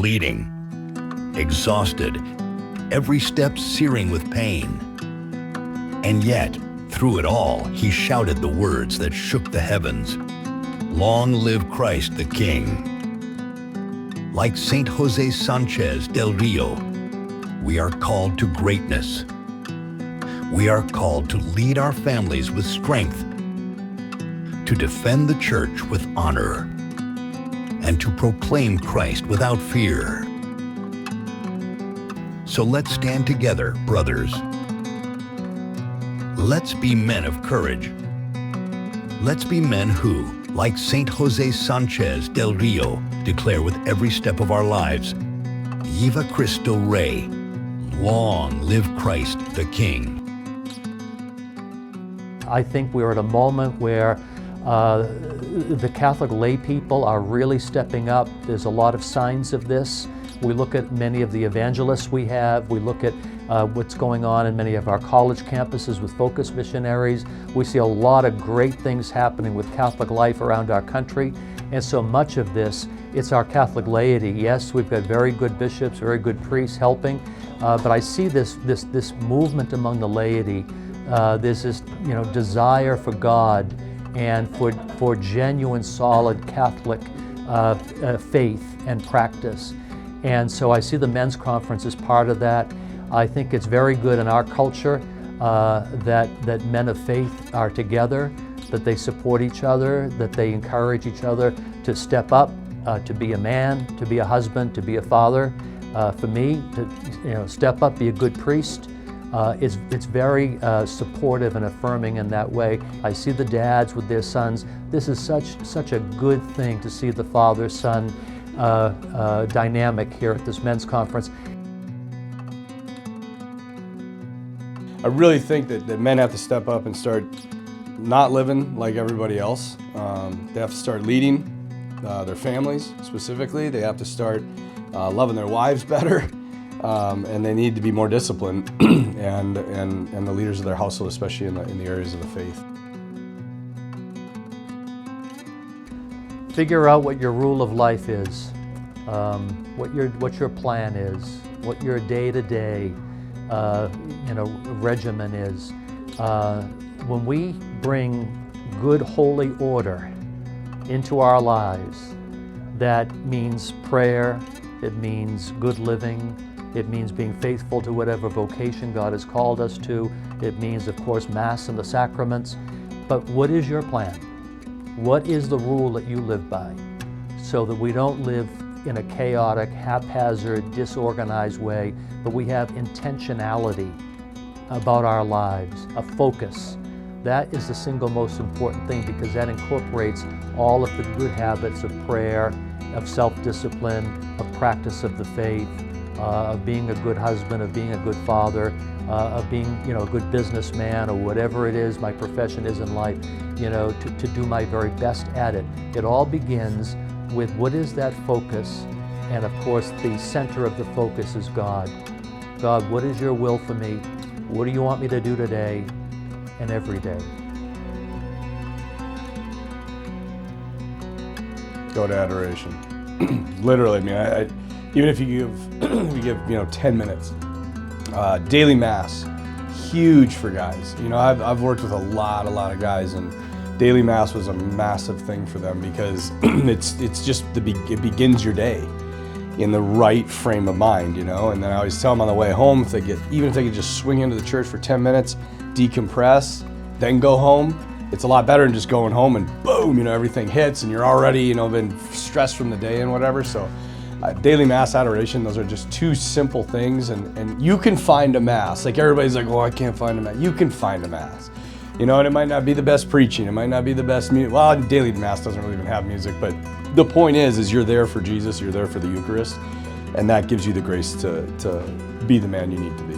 bleeding, exhausted, every step searing with pain. And yet, through it all, he shouted the words that shook the heavens, "Long live Christ the King." Like Saint Jose Sanchez del Rio, we are called to greatness. We are called to lead our families with strength, to defend the church with honor, and to proclaim Christ without fear. So let's stand together, brothers. Let's be men of courage. Let's be men who, like Saint Jose Sanchez del Rio, declare with every step of our lives, "Viva Cristo Rey, long live Christ the King." I think we're at a moment where the Catholic lay people are really stepping up. There's a lot of signs of this. We look at many of the evangelists we have. We look at what's going on in many of our college campuses with focus missionaries. We see a lot of great things happening with Catholic life around our country. And so much of this, it's our Catholic laity. Yes, we've got very good bishops, very good priests helping, but I see this movement among the laity. There's this desire for God and for genuine, solid Catholic faith and practice. And so I see the men's conference as part of that. I think it's very good in our culture that men of faith are together, that they support each other, that they encourage each other to step up, to be a man, to be a husband, to be a father. For me, to step up, be a good priest. It's very supportive and affirming in that way. I see the dads with their sons. This is such a good thing to see the father-son dynamic here at this men's conference. I really think that men have to step up and start not living like everybody else. They have to start leading their families specifically. They have to start loving their wives better. And they need to be more disciplined and the leaders of their household, especially in the areas of the faith. Figure out what your rule of life is, what your plan is, what your day-to-day regimen is. When we bring good holy order into our lives, that means prayer, it means good living, it means being faithful to whatever vocation God has called us to. It means, of course, Mass and the sacraments. But what is your plan? What is the rule that you live by? So that we don't live in a chaotic, haphazard, disorganized way, but we have intentionality about our lives, a focus. That is the single most important thing, because that incorporates all of the good habits of prayer, of self-discipline, of practice of the faith, of being a good husband, of being a good father, of being a good businessman, or whatever it is my profession is in life, to do my very best at it. It all begins with what is that focus, and of course the center of the focus is God. God, what is your will for me? What do you want me to do today and every day? Go to adoration. Literally, even if you give 10 minutes. Daily Mass, huge for guys. I've worked with a lot of guys, and daily Mass was a massive thing for them, because it's just it begins your day in the right frame of mind, And then I always tell them on the way home, even if they could just swing into the church for 10 minutes, decompress, then go home. It's a lot better than just going home and boom, everything hits and you're already, been stressed from the day and whatever. So daily Mass, adoration, those are just two simple things, and you can find a Mass. Like everybody's like, I can't find a Mass. You can find a Mass. And it might not be the best preaching, it might not be the best music. Well, daily Mass doesn't really even have music, but the point is you're there for Jesus, you're there for the Eucharist, and that gives you the grace to be the man you need to be.